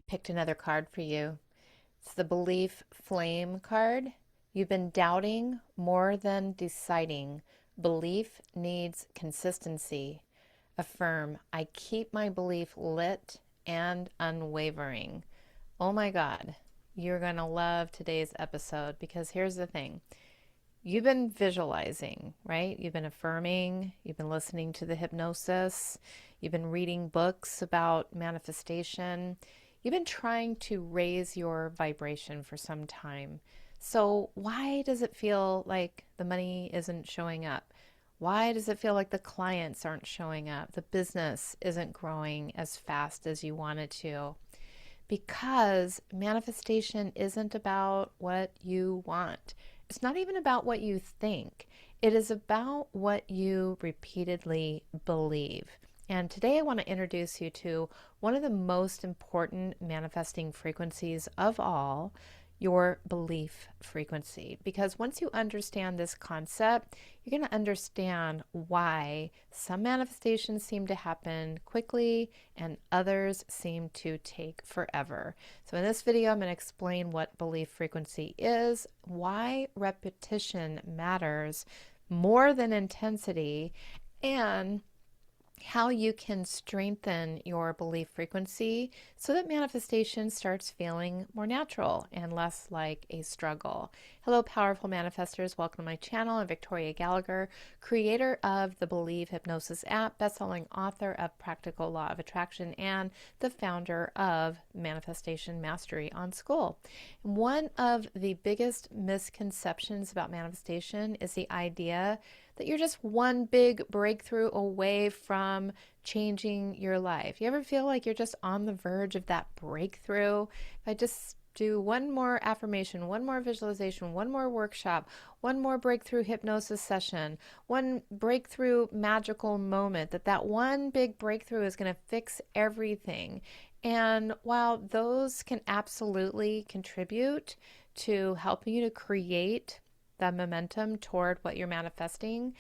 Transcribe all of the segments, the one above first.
picked another card for you. It's the Belief Flame card. You've been doubting more than deciding. Belief needs consistency. Affirm, I keep my belief lit and unwavering. Oh my God, you're going to love today's episode because here's the thing. You've been visualizing, right? You've been affirming, you've been listening to the hypnosis, you've been reading books about manifestation, you've been trying to raise your vibration for some time. So, why does it feel like the money isn't showing up? Why does it feel like the clients aren't showing up? The business isn't growing as fast as you want it to? Because manifestation isn't about what you want. It's not even about what you think. It is about what you repeatedly believe. And today I want to introduce you to one of the most important manifesting frequencies of all, your belief frequency. Because once you understand this concept, you're going to understand why some manifestations seem to happen quickly and others seem to take forever. So in this video, I'm going to explain what belief frequency is, why repetition matters more than intensity, and how you can strengthen your belief frequency so that manifestation starts feeling more natural and less like a struggle. Hello, powerful manifestors. Welcome to my channel. I'm Victoria Gallagher, creator of the Believe Hypnosis app, best-selling author of Practical Law of Attraction, and the founder of Manifestation Mastery on School. One of the biggest misconceptions about manifestation is the idea that you're just one big breakthrough away from changing your life. You ever feel like you're just on the verge of that breakthrough? If I just do one more affirmation, one more visualization, one more workshop, one more breakthrough hypnosis session, one breakthrough magical moment, that one big breakthrough is going to fix everything. And while those can absolutely contribute to helping you to create the momentum toward what you're manifesting,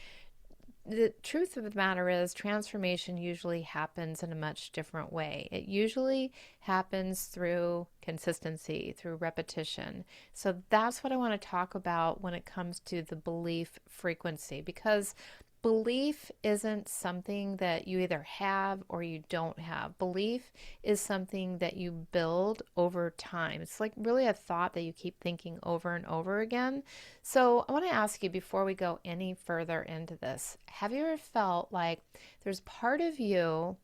the truth of the matter is transformation usually happens in a much different way. It usually happens through consistency, through repetition. So that's what I want to talk about when it comes to the belief frequency, because belief isn't something that you either have or you don't have. Belief is something that you build over time. It's like really a thought that you keep thinking over and over again. So I want to ask you before we go any further into this, have you ever felt like there's part of you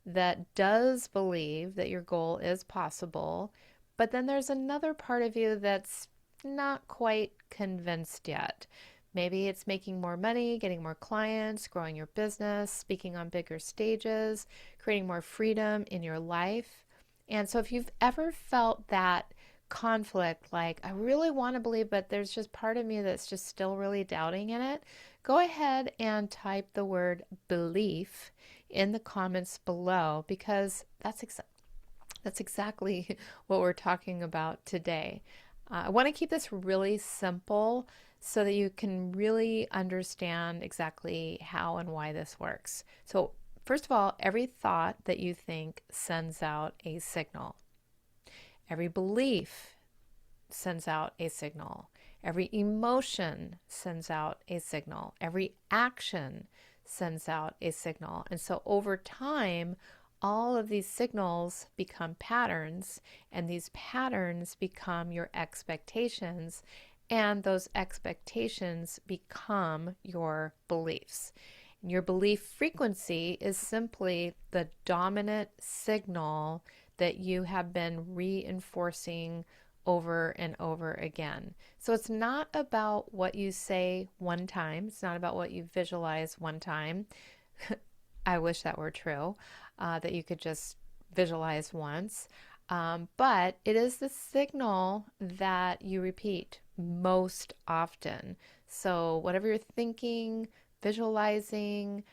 that does believe that your goal is possible, but then there's another part of you that's not quite convinced yet? Maybe it's making more money, getting more clients, growing your business, speaking on bigger stages, creating more freedom in your life. And so if you've ever felt that conflict, like I really want to believe, but there's just part of me that's just still really doubting in it, go ahead and type the word belief in the comments below, because that's exactly what we're talking about today. I want to keep this really simple so that you can really understand exactly how and why this works. So, first of all, every thought that you think sends out a signal. Every belief sends out a signal. Every emotion sends out a signal. Every action sends out a signal. And so over time, all of these signals become patterns, and these patterns become your expectations, and those expectations become your beliefs. Your belief frequency is simply the dominant signal that you have been reinforcing over and over again. So it's not about what you say one time. It's not about what you visualize one time. I wish that were true, that you could just visualize once. But it is the signal that you repeat most often. So whatever you're thinking, visualizing,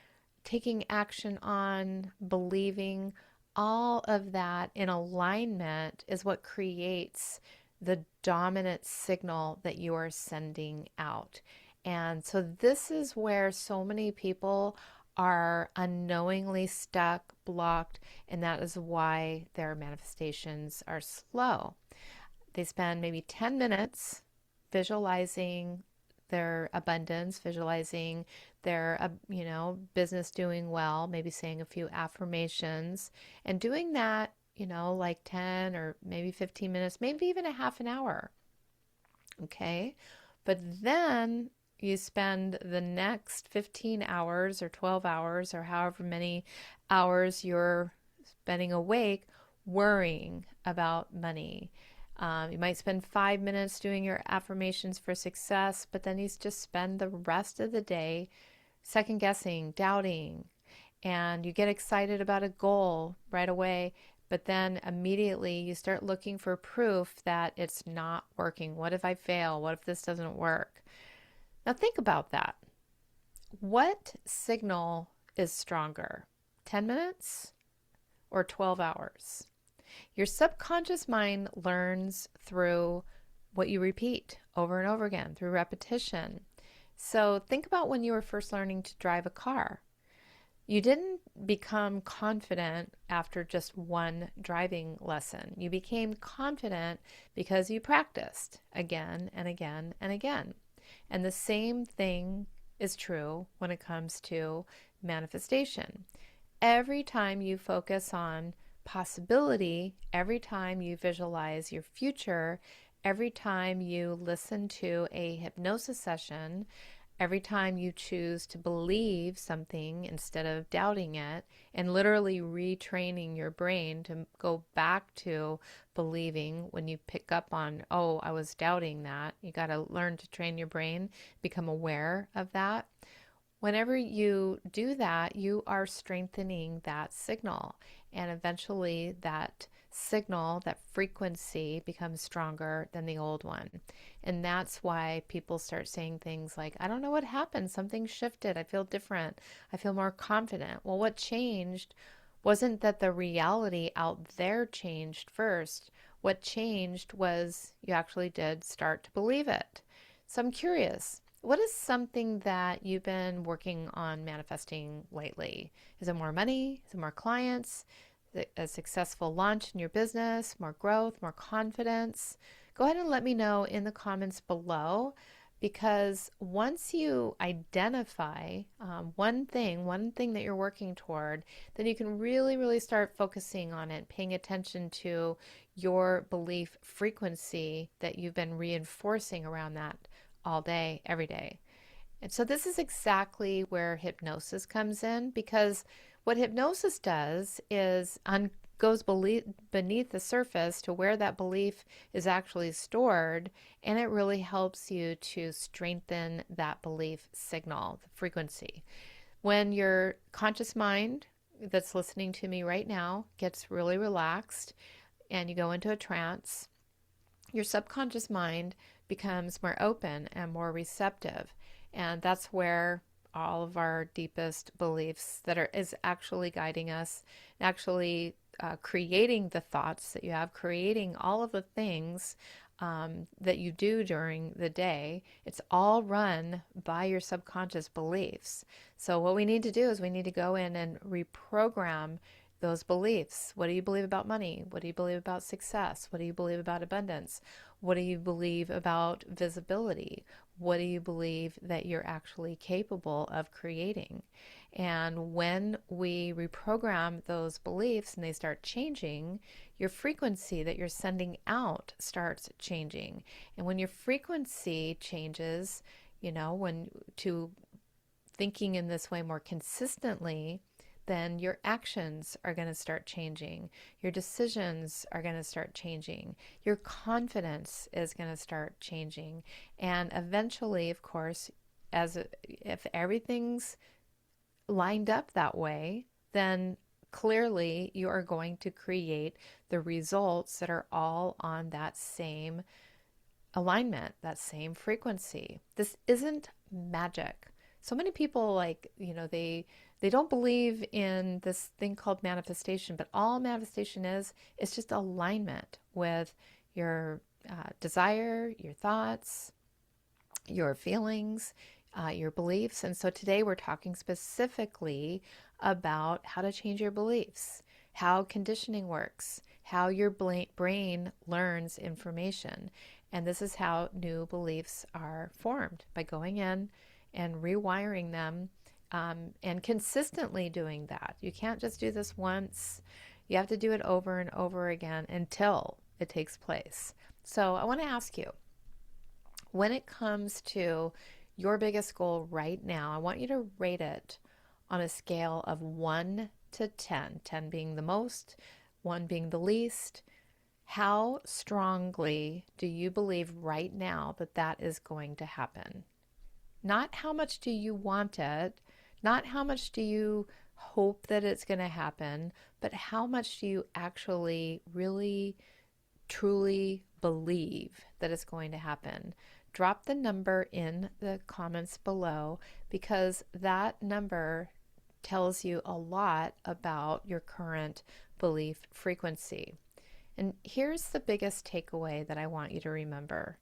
taking action on, believing, all of that in alignment is what creates the dominant signal that you are sending out. And so this is where so many people are unknowingly stuck, blocked, and that is why their manifestations are slow. They spend maybe 10 minutes visualizing their abundance, visualizing their business doing well, maybe saying a few affirmations and doing that, like 10 or maybe 15 minutes, maybe even a half an hour. Okay? But then you spend the next 15 hours or 12 hours or however many hours you're spending awake worrying about money. You might spend 5 minutes doing your affirmations for success, but then you just spend the rest of the day second guessing, doubting, and you get excited about a goal right away, but then immediately you start looking for proof that it's not working. What if I fail? What if this doesn't work? Now think about that. What signal is stronger, 10 minutes or 12 hours? Your subconscious mind learns through what you repeat over and over again, through repetition. So think about when you were first learning to drive a car. You didn't become confident after just one driving lesson. You became confident because you practiced again and again and again. And the same thing is true when it comes to manifestation. Every time you focus on possibility, every time you visualize your future, every time you listen to a hypnosis session, every time you choose to believe something instead of doubting it, and literally retraining your brain to go back to believing when you pick up on, oh, I was doubting that. You got to learn to train your brain, become aware of that. Whenever you do that, you are strengthening that signal. And eventually, that signal, that frequency becomes stronger than the old one. And that's why people start saying things like, I don't know what happened. Something shifted. I feel different. I feel more confident. Well, what changed wasn't that the reality out there changed first. What changed was you actually did start to believe it. So I'm curious. What is something that you've been working on manifesting lately? Is it more money? Is it more clients? Is it a successful launch in your business? More growth? More confidence? Go ahead and let me know in the comments below, because once you identify one thing that you're working toward, then you can really start focusing on it, paying attention to your belief frequency that you've been reinforcing around that all day, every day. And so this is exactly where hypnosis comes in, because what hypnosis does is goes beneath the surface to where that belief is actually stored, and it really helps you to strengthen that belief signal, the frequency. When your conscious mind that's listening to me right now gets really relaxed and you go into a trance, your subconscious mind becomes more open and more receptive. And that's where all of our deepest beliefs is actually guiding us, actually creating the thoughts that you have, creating all of the things that you do during the day. It's all run by your subconscious beliefs. So what we need to do is we need to go in and reprogram those beliefs. What do you believe about money? What do you believe about success? What do you believe about abundance? What do you believe about visibility? What do you believe that you're actually capable of creating? And when we reprogram those beliefs and they start changing, your frequency that you're sending out starts changing. And when your frequency changes, when to thinking in this way more consistently, then your actions are going to start changing. Your decisions are going to start changing. Your confidence is going to start changing. And eventually, of course, if everything's lined up that way, then clearly you are going to create the results that are all on that same alignment, that same frequency. This isn't magic. So many people they don't believe in this thing called manifestation, but all manifestation is just alignment with your desire, your thoughts, your feelings. your beliefs. And so today we're talking specifically about how to change your beliefs, how conditioning works, how your brain learns information. And this is how new beliefs are formed by going in and rewiring them, and consistently doing that. You can't just do this once. You have to do it over and over again until it takes place. So I want to ask you, when it comes to your biggest goal right now, I want you to rate it on a scale of 1 to 10, 10 being the most, 1 being the least. How strongly do you believe right now that that is going to happen? Not how much do you want it, not how much do you hope that it's going to happen, but how much do you actually really truly believe that it's going to happen? Drop the number in the comments below, because that number tells you a lot about your current belief frequency. And here's the biggest takeaway that I want you to remember.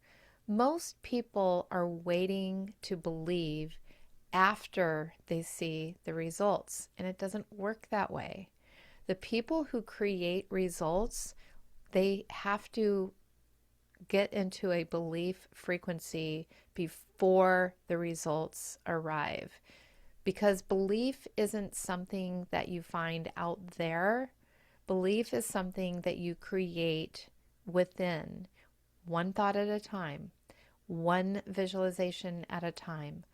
Most people are waiting to believe after they see the results, and it doesn't work that way. The people who create results, they have to get into a belief frequency before the results arrive, because belief isn't something that you find out there. Belief is something that you create within, one thought at a time, one visualization at a time,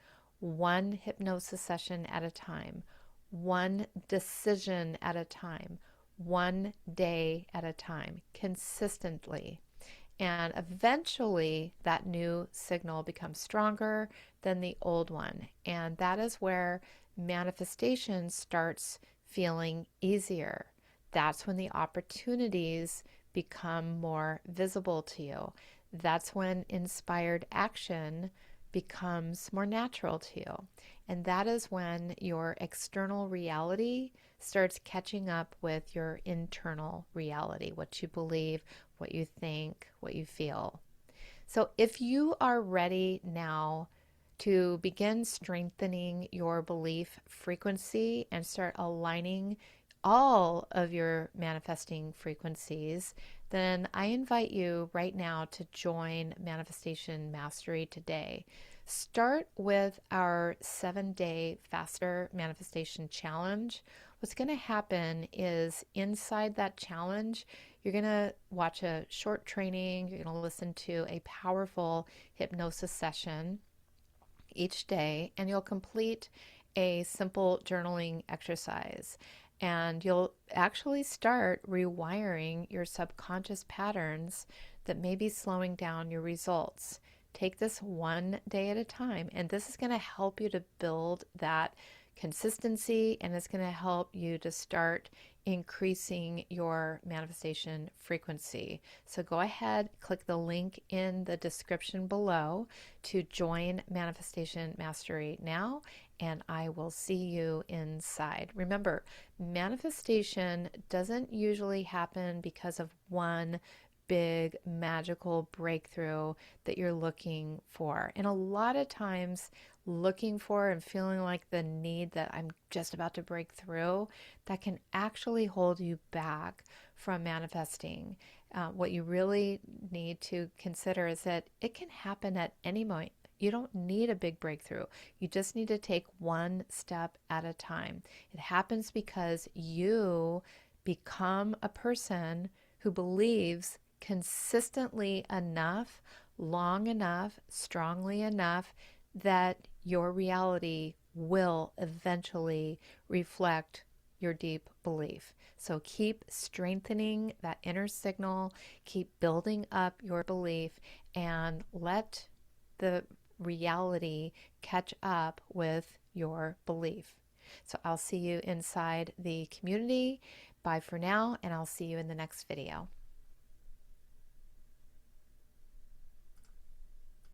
one hypnosis session at a time, one decision at a time, one day at a time, consistently. And eventually that new signal becomes stronger than the old one. And that is where manifestation starts feeling easier. That's when the opportunities become more visible to you. That's when inspired action becomes more natural to you. And that is when your external reality starts catching up with your internal reality, what you believe, what you think, what you feel. So if you are ready now to begin strengthening your belief frequency and start aligning all of your manifesting frequencies, then I invite you right now to join Manifestation Mastery today. Start with our 7-day Faster Manifestation Challenge. What's going to happen is inside that challenge, you're going to watch a short training, you're going to listen to a powerful hypnosis session each day, and you'll complete a simple journaling exercise. And you'll actually start rewiring your subconscious patterns that may be slowing down your results. Take this one day at a time, and this is going to help you to build that consistency, and it's going to help you to start increasing your manifestation frequency. So go ahead, click the link in the description below to join Manifestation Mastery now, and I will see you inside. Remember, manifestation doesn't usually happen because of one big magical breakthrough that you're looking for. And a lot of times, looking for and feeling like the need that I'm just about to break through, that can actually hold you back from manifesting. What you really need to consider is that it can happen at any moment. You don't need a big breakthrough. You just need to take one step at a time. It happens because you become a person who believes consistently enough, long enough, strongly enough that your reality will eventually reflect your deep belief. So keep strengthening that inner signal, keep building up your belief, and let the reality catch up with your belief. So I'll see you inside the community. Bye for now, and I'll see you in the next video.